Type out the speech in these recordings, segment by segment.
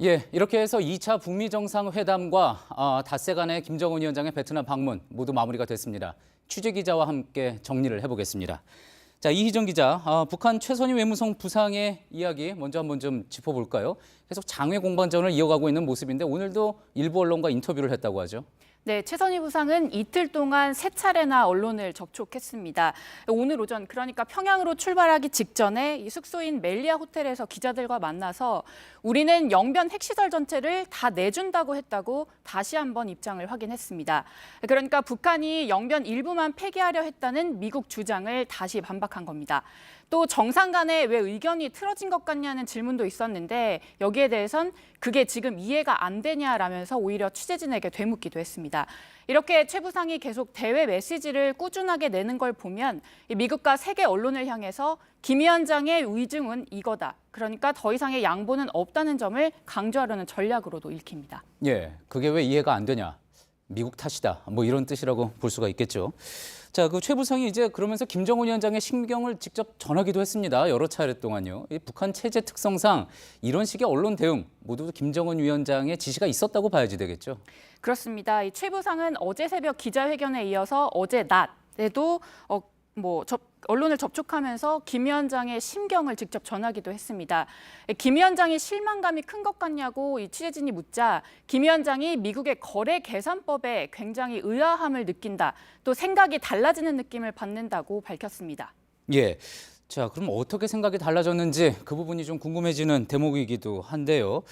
예, 이렇게 해서 2차 북미 정상회담과 닷새 간의 김정은 위원장의 베트남 방문 모두 마무리가 됐습니다. 취재 기자와 함께 정리를 해보겠습니다. 자, 이희정 기자, 북한 최선희 외무성 부상의 이야기 먼저 한번 좀 짚어볼까요? 계속 장외 공방전을 이어가고 있는 모습인데 오늘도 일부 언론과 인터뷰를 했다고 하죠. 네, 최선희 부상은 이틀 동안 3차례나 언론을 접촉했습니다. 오늘 오전, 그러니까 평양으로 출발하기 직전에 이 숙소인 멜리아 호텔에서 기자들과 만나서 우리는 영변 핵시설 전체를 다 내준다고 했다고 다시 한번 입장을 확인했습니다. 그러니까 북한이 영변 일부만 폐기하려 했다는 미국 주장을 다시 반박한 겁니다. 또 정상 간에 왜 의견이 틀어진 것 같냐는 질문도 있었는데 여기에 대해선 그게 지금 이해가 안 되냐라면서 오히려 취재진에게 되묻기도 했습니다. 이렇게 최 부상이 계속 대외 메시지를 꾸준하게 내는 걸 보면 미국과 세계 언론을 향해서 김 위원장의 의중은 이거다. 그러니까 더 이상의 양보는 없다는 점을 강조하려는 전략으로도 읽힙니다. 예, 그게 왜 이해가 안 되냐. 미국 탓이다. 뭐 이런 뜻이라고 볼 수가 있겠죠. 자, 그 최 부상이 이제 그러면서 김정은 위원장의 심경을 직접 전하기도 했습니다. 여러 차례 동안요. 이 북한 체제 특성상 이런 식의 언론 대응 모두 김정은 위원장의 지시가 있었다고 봐야지 되겠죠. 그렇습니다. 이 최 부상은 어제 새벽 기자회견에 이어서 어제 낮에도 언론을 접촉하면서 김 위원장의 심경을 직접 전하기도 했습니다. 김 위원장이 실망감이 큰 것 같냐고 이 취재진이 묻자 김 위원장이 미국의 거래 계산법에 굉장히 의아함을 느낀다. 또 생각이 달라지는 느낌을 받는다고 밝혔습니다. 예. 자, 그럼 어떻게 생각이 달라졌는지 그 부분이 좀 궁금해지는 대목이기도 한데요.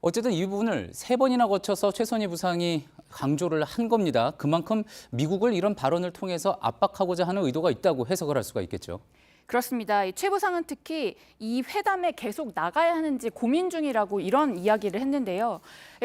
어쨌든 이 부분을 3번이나 거쳐서 최선희 부상이 강조를 한 겁니다. 그만큼 미국을 이런 발언을 통해서 압박하고자 하는 의도가 있다고 해석을 할 수가 있겠죠. 그렇습니다. 이 최 부상은 특히 이 회담에 계속 나가야 하는지 고민 중이라고 이런 이야기를 했는데요.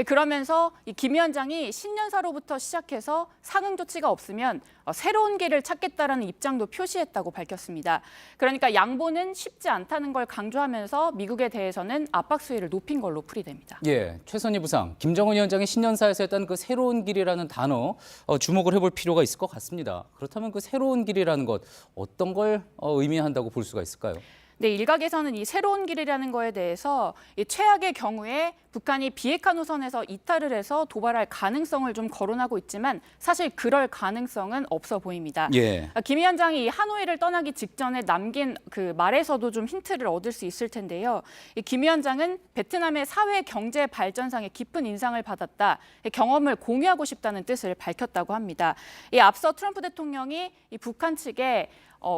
그러면서 이 김 위원장이 신년사로부터 시작해서 상응 조치가 없으면 새로운 길을 찾겠다라는 입장도 표시했다고 밝혔습니다. 그러니까 양보는 쉽지 않다는 걸 강조하면서 미국에 대해서는 압박 수위를 높인 걸로 풀이됩니다. 예, 최선희 부상, 김정은 위원장이 신년사에서 했던 그 새로운 길이라는 단어 주목을 해볼 필요가 있을 것 같습니다. 그렇다면 그 새로운 길이라는 것 어떤 걸 의미한다고 볼 수가 있을까요? 네, 일각에서는 이 새로운 길이라는 거에 대해서 이 최악의 경우에 북한이 비핵화 노선에서 이탈을 해서 도발할 가능성을 좀 거론하고 있지만 사실 그럴 가능성은 없어 보입니다. 예. 김 위원장이 하노이를 떠나기 직전에 남긴 그 말에서도 좀 힌트를 얻을 수 있을 텐데요. 이 김 위원장은 베트남의 사회 경제 발전상의 깊은 인상을 받았다. 경험을 공유하고 싶다는 뜻을 밝혔다고 합니다. 이 앞서 트럼프 대통령이 이 북한 측에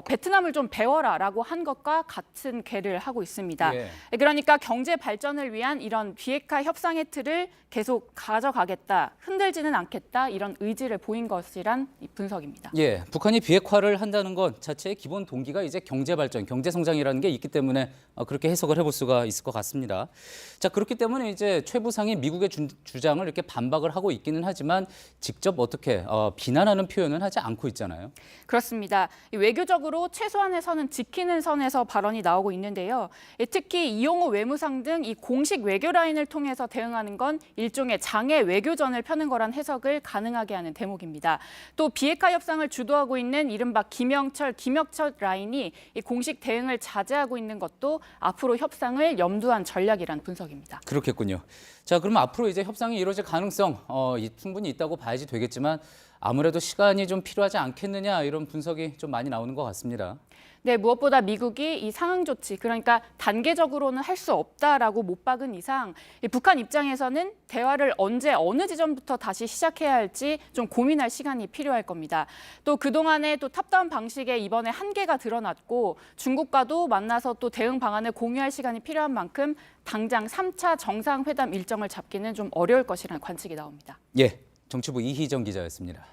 베트남을 좀 배워라라고 한 것과 같은 궤를 하고 있습니다. 예. 그러니까 경제 발전을 위한 이런 비핵화 협상의 틀을 계속 가져가겠다, 흔들지는 않겠다 이런 의지를 보인 것이란 분석입니다. 예, 북한이 비핵화를 한다는 것 자체의 기본 동기가 이제 경제 발전, 경제 성장이라는 게 있기 때문에 그렇게 해석을 해볼 수가 있을 것 같습니다. 자, 그렇기 때문에 이제 최 부상이 미국의 주장을 이렇게 반박을 하고 있기는 하지만 직접 어떻게 비난하는 표현은 하지 않고 있잖아요. 그렇습니다. 외교적으로 최소한의 선은 지키는 선에서 발언이 나오고 있는데요. 특히 이용호 외무상 등 이 공식 외교 라인을 통해서 대응하는 건 일종의 장애 외교전을 펴는 거란 해석을 가능하게 하는 대목입니다. 또 비핵화 협상을 주도하고 있는 이른바 김영철 라인이 이 공식 대응을 자제하고 있는 것도 앞으로 협상을 염두한 전략이란 분석입니다. 그렇겠군요. 자, 그럼 앞으로 이제 협상이 이루어질 가능성 충분히 있다고 봐야지 되겠지만 아무래도 시간이 좀 필요하지 않겠느냐 이런 분석이 좀 많이 나오는 것 같습니다. 네, 무엇보다 미국이 이 상응 조치, 그러니까 단계적으로는 할 수 없다라고 못 박은 이상 북한 입장에서는 대화를 언제 어느 지점부터 다시 시작해야 할지 좀 고민할 시간이 필요할 겁니다. 또 그동안에 또 탑다운 방식에 이번에 한계가 드러났고 중국과도 만나서 또 대응 방안을 공유할 시간이 필요한 만큼 당장 3차 정상회담 일정을 잡기는 좀 어려울 것이라는 관측이 나옵니다. 예, 정치부 이희정 기자였습니다.